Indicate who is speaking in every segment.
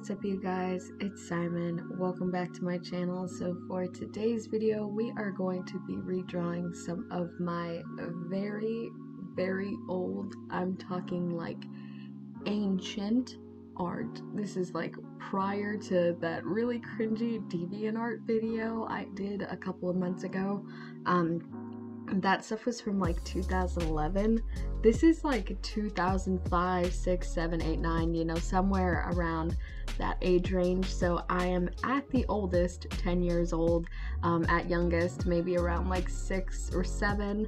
Speaker 1: What's up, you guys? It's Simon. Welcome back to my channel. So for today's video, we are going to be redrawing some of my very old, I'm talking like ancient art. This is like prior to that really cringy DeviantArt video I did a couple of months ago. That stuff was from like 2011. This is like 2005, 6, 7, 8, 9, you know, somewhere around that age range. So I am at the oldest 10 years old, at youngest maybe around like 6 or 7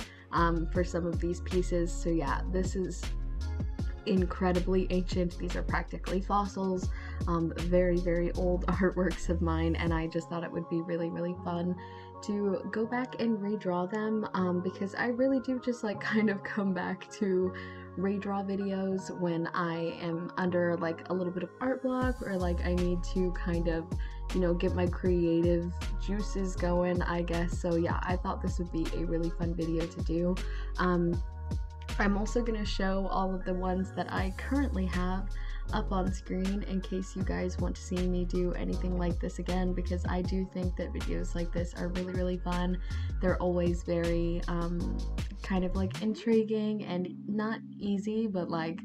Speaker 1: for some of these pieces. So yeah, this is incredibly ancient. These are practically fossils, very old artworks of mine, and I just thought it would be really fun to go back and redraw them, because I really do just like kind of come back to redraw videos when I am under like a little bit of art block, or like I need to kind of, you know, get my creative juices going, I guess. So yeah, I thought this would be a really fun video to do. I'm also going to show all of the ones that I currently have up on screen in case you guys want to see me do anything like this again, because I do think that videos like this are really fun. They're always very kind of like intriguing and not easy, but like,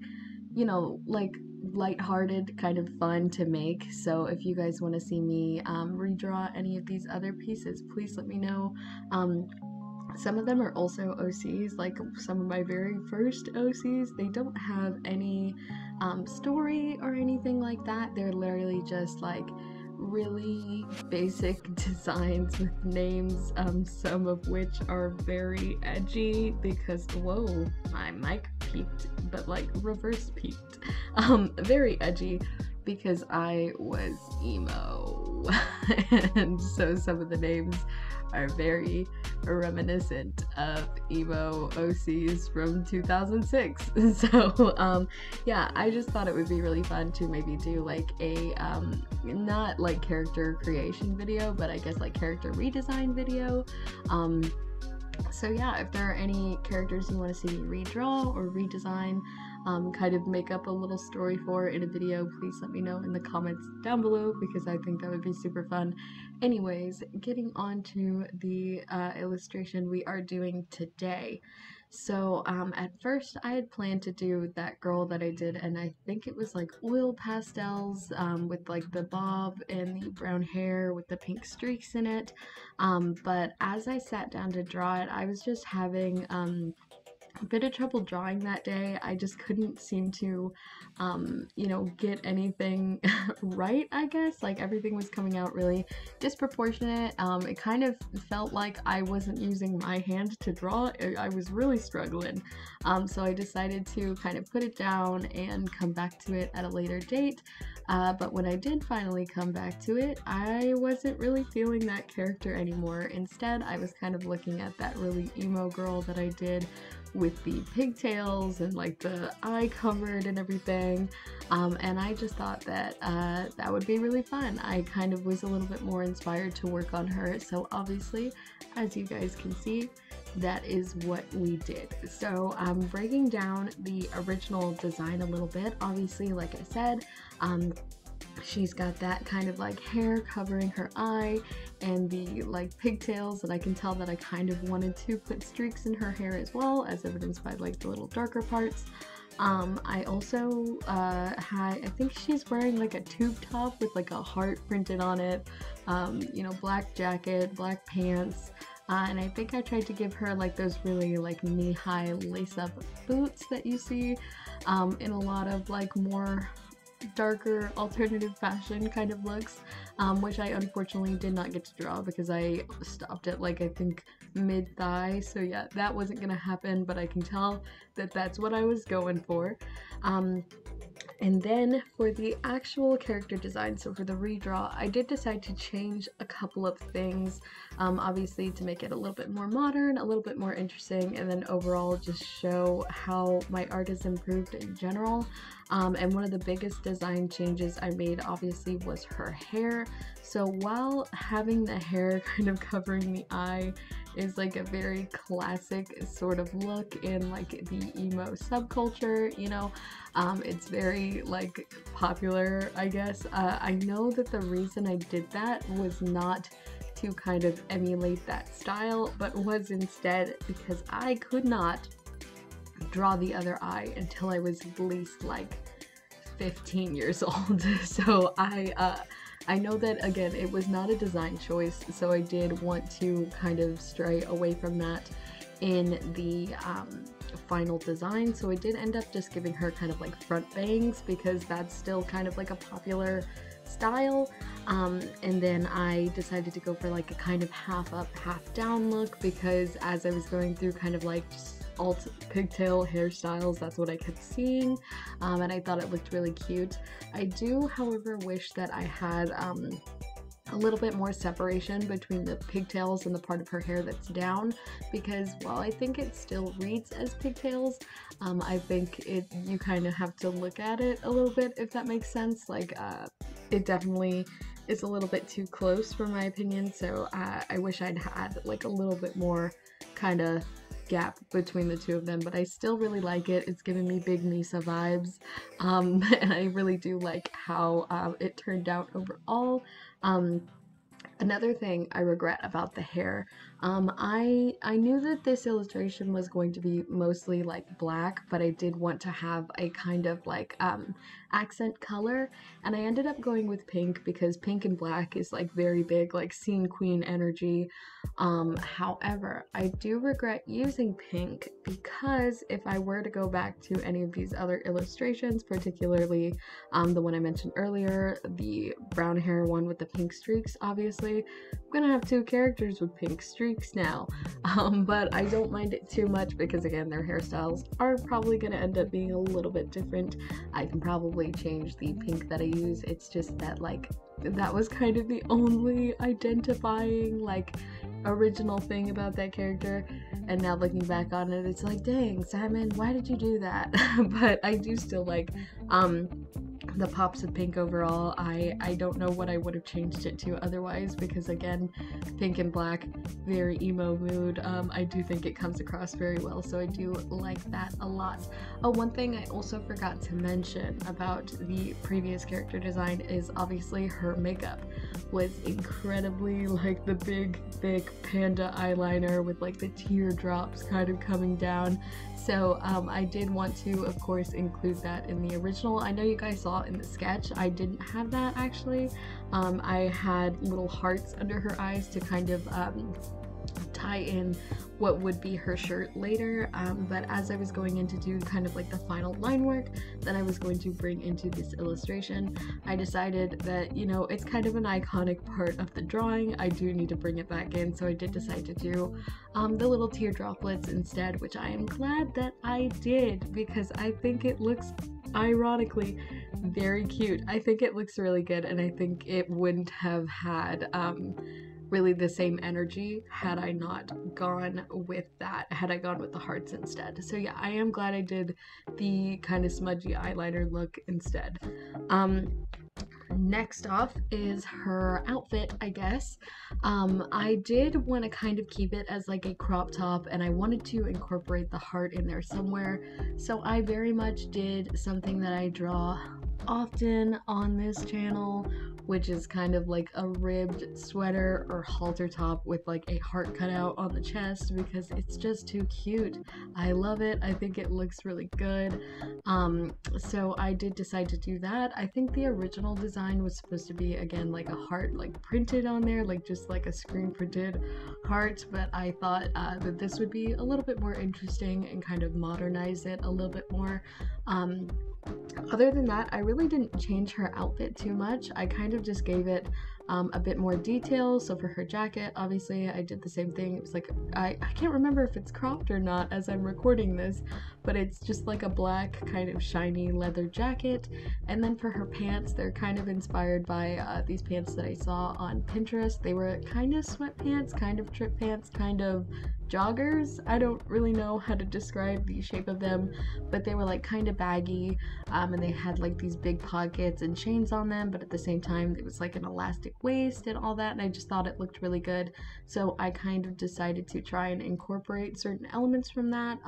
Speaker 1: you know, like lighthearted, kind of fun to make. So if you guys want to see me redraw any of these other pieces, please let me know. Some of them are also OCs, like some of my very first OCs. They don't have any story or anything like that. They're literally just like really basic designs with names, some of which are very edgy because, whoa, my mic peaked, but like reverse peaked. Very edgy because I was emo. And so some of the names are very reminiscent of emo OCs from 2006. So yeah, I just thought it would be really fun to maybe do like a not like character creation video, but I guess like character redesign video. So yeah, if there are any characters you want to see me redraw or redesign, kind of make up a little story for in a video, please let me know in the comments down below, because I think that would be super fun. Anyways, getting on to the illustration we are doing today. So at first I had planned to do that girl that I did, and I think it was like oil pastels with like the bob and the brown hair with the pink streaks in it, but as I sat down to draw it, I was just having a bit of trouble drawing that day. I just couldn't seem to, you know, get anything right, I guess. Like everything was coming out really disproportionate. It kind of felt like I wasn't using my hand to draw. I was really struggling. So I decided to kind of put it down and come back to it at a later date. But when I did finally come back to it, I wasn't really feeling that character anymore. Instead, I was kind of looking at that really emo girl that I did with the pigtails and like the eye covered and everything, and I just thought that that would be really fun. I kind of was a little bit more inspired to work on her, so obviously, as you guys can see, that is what we did. So I'm breaking down the original design a little bit. Obviously, like I said, she's got that kind of like hair covering her eye and the like pigtails, and I can tell that I kind of wanted to put streaks in her hair as well, as evidenced by like the little darker parts. I also I think she's wearing like a tube top with like a heart printed on it, you know, black jacket, black pants, and I think I tried to give her like those really like knee-high lace-up boots that you see in a lot of like more darker alternative fashion kind of looks, which I unfortunately did not get to draw because I stopped at like I think mid-thigh. So yeah, that wasn't gonna happen, but I can tell that that's what I was going for. And then for the actual character design, so for the redraw, I did decide to change a couple of things, obviously to make it a little bit more modern, a little bit more interesting, and then overall just show how my art has improved in general. And one of the biggest design changes I made obviously was her hair. So while having the hair kind of covering the eye is like a very classic sort of look in like the emo subculture, you know, it's very like popular, I guess. I know that the reason I did that was not to kind of emulate that style, but was instead because I could not draw the other eye until I was at least like 15 years old. So I know that, again, it was not a design choice, so I did want to kind of stray away from that in the final design. So I did end up just giving her kind of like front bangs because that's still kind of like a popular style. And then I decided to go for like a kind of half up, half down look because as I was going through kind of like just alt pigtail hairstyles, that's what I kept seeing, and I thought it looked really cute. I do, however, wish that I had a little bit more separation between the pigtails and the part of her hair that's down, because while I think it still reads as pigtails, I think you kind of have to look at it a little bit, if that makes sense. Like it definitely is a little bit too close for my opinion, so I wish I'd had like a little bit more kind of gap between the two of them, but I still really like it. It's giving me big Misa vibes, and I really do like how it turned out overall. Another thing I regret about the hair, I knew that this illustration was going to be mostly like black, but I did want to have a kind of like accent color, and I ended up going with pink because pink and black is like very big, like scene queen energy. However, I do regret using pink because if I were to go back to any of these other illustrations, particularly the one I mentioned earlier, the brown hair one with the pink streaks, obviously I'm gonna have two characters with pink streaks now, but I don't mind it too much because again, their hairstyles are probably gonna end up being a little bit different. I can probably change the pink that I use. It's just that like that was kind of the only identifying like original thing about that character, and now looking back on it, it's like, dang, Simon, why did you do that? But I do still like the pops of pink overall. I don't know what I would have changed it to otherwise, because again, pink and black, very emo mood. I do think it comes across very well, so I do like that a lot. Oh, one thing I also forgot to mention about the previous character design is obviously her makeup was incredibly like the big thick panda eyeliner with like the teardrops kind of coming down. So I did want to, of course, include that in the original. I know you guys saw it in the sketch. I didn't have that actually. I had little hearts under her eyes to kind of tie in what would be her shirt later, but as I was going in to do kind of like the final line work that I was going to bring into this illustration, I decided that, you know, it's kind of an iconic part of the drawing. I do need to bring it back in, so I did decide to do the little tear droplets instead, which I am glad that I did because I think it looks ironically very cute. I think it looks really good, and I think it wouldn't have had really the same energy had I not gone with that, had I gone with the hearts instead. So yeah, I am glad I did the kind of smudgy eyeliner look instead. Next off is her outfit, I guess. I did want to kind of keep it as like a crop top, and I wanted to incorporate the heart in there somewhere, so I very much did something that I draw often on this channel, which is kind of like a ribbed sweater or halter top with like a heart cut out on the chest because it's just too cute. I love it. I think it looks really good. So I did decide to do that. I think the original design was supposed to be, again, like a heart like printed on there, like just like a screen printed heart, but I thought that this would be a little bit more interesting and kind of modernize it a little bit more. Other than that, I really didn't change her outfit too much. I kind of just gave it a bit more detail. So for her jacket, obviously I did the same thing. It was like, I can't remember if it's cropped or not as I'm recording this, but it's just like a black kind of shiny leather jacket. And then for her pants, they're kind of inspired by these pants that I saw on Pinterest. They were kind of sweatpants, kind of trip pants, kind of joggers. I don't really know how to describe the shape of them, but they were like kind of baggy, and they had like these big pockets and chains on them, but at the same time it was like an elastic waist and all that, and I just thought it looked really good, so I kind of decided to try and incorporate certain elements from that.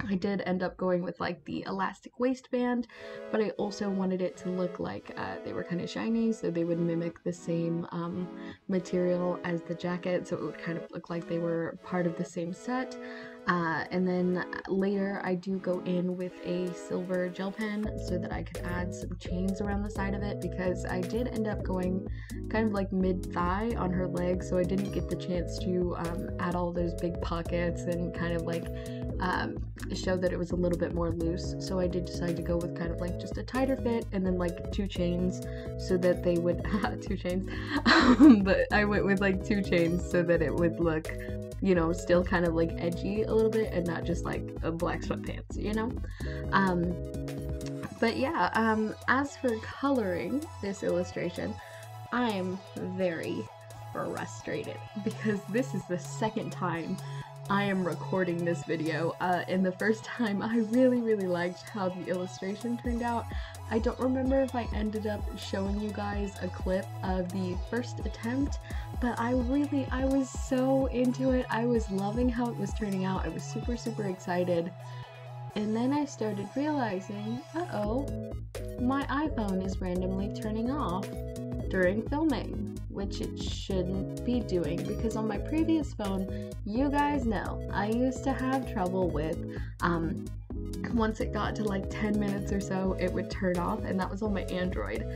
Speaker 1: I did end up going with like the elastic waistband, but I also wanted it to look like they were kind of shiny, so they would mimic the same material as the jacket, so it would kind of look like they were part of the same set. And then later I do go in with a silver gel pen so that I could add some chains around the side of it, because I did end up going kind of like mid-thigh on her leg, so I didn't get the chance to add all those big pockets and kind of like show that it was a little bit more loose. So I did decide to go with kind of like just a tighter fit and then like 2 chains so that they would 2 chains but I went with like 2 chains so that it would look, you know, still kind of like edgy a little bit and not just like a black sweatpants, you know. But yeah, as for coloring this illustration, I'm very frustrated because this is the second time I am recording this video, and the first time I really liked how the illustration turned out. I don't remember if I ended up showing you guys a clip of the first attempt, but I was so into it. I was loving how it was turning out. I was super excited. And then I started realizing, uh-oh, my iPhone is randomly turning off during filming, which it shouldn't be doing, because on my previous phone, you guys know, I used to have trouble with, once it got to like 10 minutes or so, it would turn off, and that was on my Android.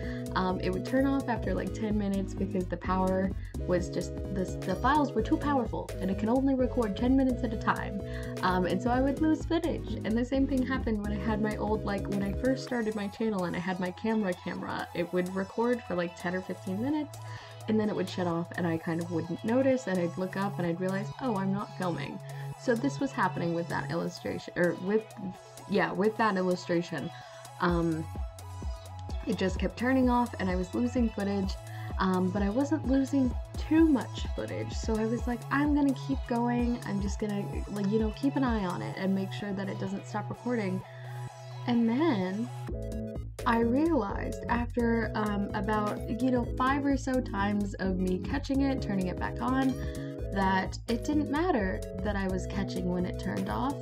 Speaker 1: It would turn off after like 10 minutes because the power was just, the files were too powerful, and it can only record 10 minutes at a time, and so I would lose footage. And the same thing happened when I had my old, like when I first started my channel and I had my camera, it would record for like 10 or 15 minutes, and then it would shut off, and I kind of wouldn't notice, and I'd look up and I'd realize, oh, I'm not filming. So this was happening with that illustration, or with that illustration. It just kept turning off and I was losing footage, but I wasn't losing too much footage, so I was like, I'm gonna keep going, I'm just gonna, like, you know, keep an eye on it and make sure that it doesn't stop recording. And then I realized after about, you know, 5 or so times of me catching it, turning it back on, that it didn't matter that I was catching when it turned off,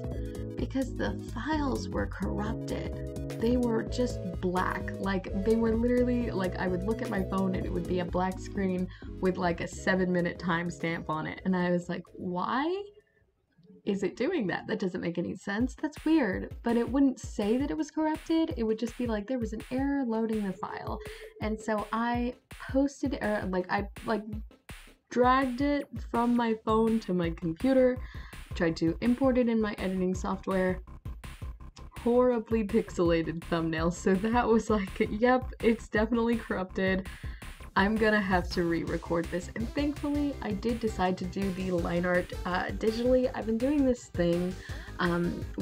Speaker 1: because the files were corrupted. They were just black. Like, they were literally, like, I would look at my phone and it would be a black screen with like a 7-minute timestamp on it, and I was like, why is it doing that? That doesn't make any sense. That's weird. But it wouldn't say that it was corrupted. It would just be like there was an error loading the file. And so I posted, or like I dragged it from my phone to my computer, tried to import it in my editing software. Horribly pixelated thumbnail. So that was like, yep, it's definitely corrupted. I'm gonna have to re-record this, and thankfully I did decide to do the line art digitally. I've been doing this thing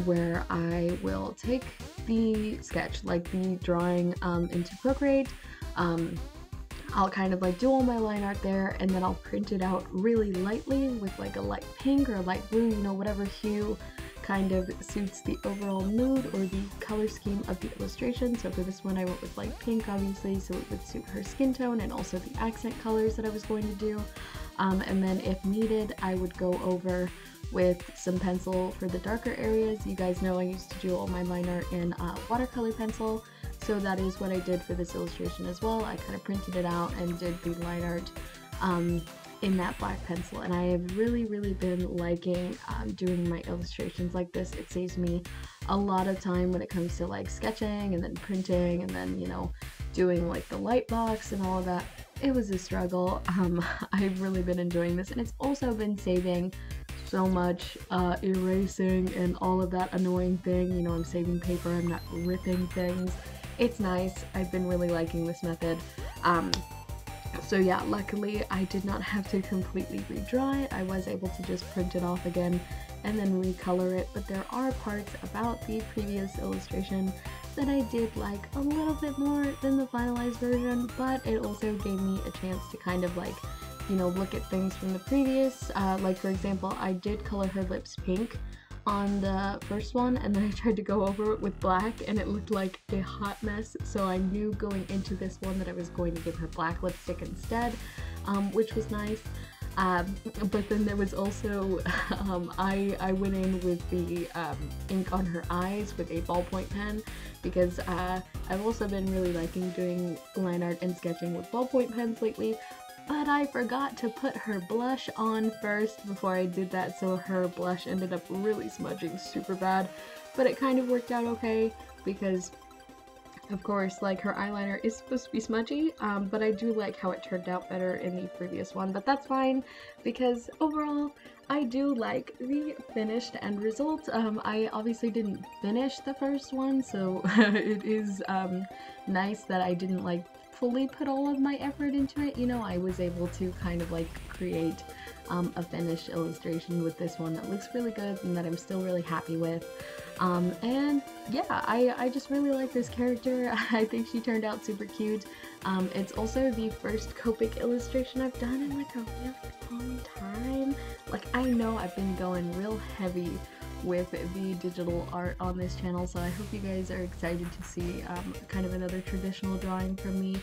Speaker 1: where I will take the sketch, like the drawing, into Procreate. I'll kind of like do all my line art there, and then I'll print it out really lightly with like a light pink or a light blue, you know, whatever hue kind of suits the overall mood or the color scheme of the illustration. So for this one I went with light pink, obviously, so it would suit her skin tone and also the accent colors that I was going to do. And then if needed, I would go over with some pencil for the darker areas. You guys know I used to do all my line art in watercolor pencil, so that is what I did for this illustration as well. I kind of printed it out and did the line art in that black pencil, and I have really been liking doing my illustrations like this. It saves me a lot of time when it comes to like sketching and then printing and then, you know, doing like the light box and all of that. It was a struggle. I've really been enjoying this, and it's also been saving so much erasing and all of that annoying thing. You know, I'm saving paper, I'm not ripping things. It's nice. I've been really liking this method. So yeah, luckily I did not have to completely redraw it. I was able to just print it off again and then recolor it, but there are parts about the previous illustration that I did like a little bit more than the finalized version, but it also gave me a chance to kind of like, you know, look at things from the previous. Like for example, I did color her lips pink on the first one, and then I tried to go over it with black and it looked like a hot mess, so I knew going into this one that I was going to give her black lipstick instead, which was nice. But then there was also, I went in with the ink on her eyes with a ballpoint pen, because I've also been really liking doing line art and sketching with ballpoint pens lately. But I forgot to put her blush on first before I did that, so her blush ended up really smudging super bad. But it kind of worked out okay, because of course, like, her eyeliner is supposed to be smudgy, but I do like how it turned out better in the previous one. But that's fine, because overall, I do like the finished end result. I obviously didn't finish the first one, so it is nice that I didn't like fully put all of my effort into it. You know, I was able to kind of like create a finished illustration with this one that looks really good and that I'm still really happy with. And yeah, I just really like this character. I think she turned out super cute. It's also the first Copic illustration I've done in like a really long time. Like, I know I've been going real heavy with the digital art on this channel, so I hope you guys are excited to see kind of another traditional drawing from me.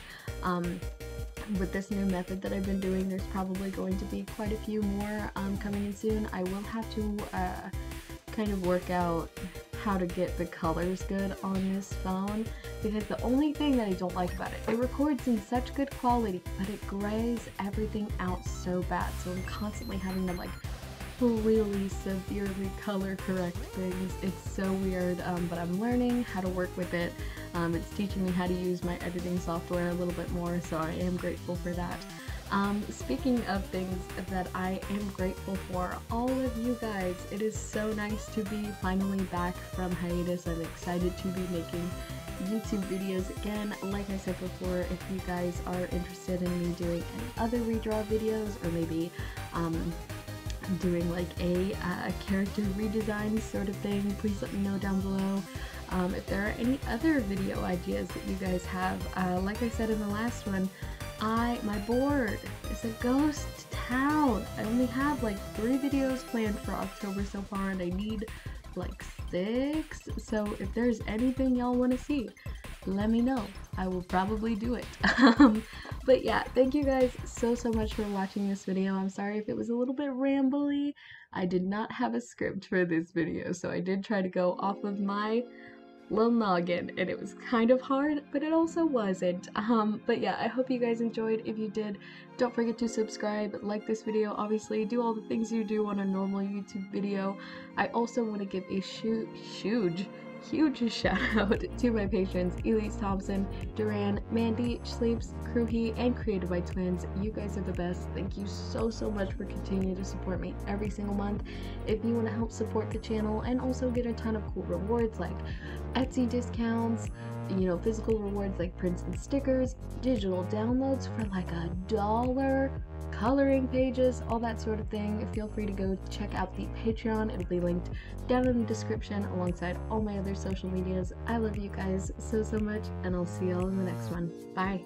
Speaker 1: With this new method that I've been doing, there's probably going to be quite a few more coming in soon. I will have to kind of work out how to get the colors good on this phone, because the only thing that I don't like about it, it records in such good quality, but it grays everything out so bad, so I'm constantly having to like really severely color correct things. It's so weird, but I'm learning how to work with it. It's teaching me how to use my editing software a little bit more, so I am grateful for that. Speaking of things that I am grateful for, all of you guys, it is so nice to be finally back from hiatus. I'm excited to be making YouTube videos again. Like I said before, if you guys are interested in me doing any other redraw videos, or maybe doing like a character redesign sort of thing, please let me know down below. If there are any other video ideas that you guys have, like I said in the last one, my board is a ghost town. I only have like 3 videos planned for October so far, and I need like 6, so if there's anything y'all want to see, let me know. I will probably do it. But yeah, thank you guys so much for watching this video. I'm sorry if it was a little bit rambly. I did not have a script for this video, so I did try to go off of my little noggin, and it was kind of hard, but it also wasn't. But yeah, I hope you guys enjoyed. If you did, don't forget to subscribe, like this video, obviously do all the things you do on a normal YouTube video. I also want to give a huge shout out to my patrons Elise Thompson, Duran, Mandy, Sleeps, Kruhi, and Created by Twins. You guys are the best. Thank you so much for continuing to support me every single month. If you want to help support the channel and also get a ton of cool rewards like Etsy discounts, you know, physical rewards like prints and stickers, digital downloads for like $1, coloring pages, all that sort of thing, feel free to go check out the Patreon. It'll be linked down in the description alongside all my other social medias. I love you guys so much, and I'll see y'all in the next one. Bye.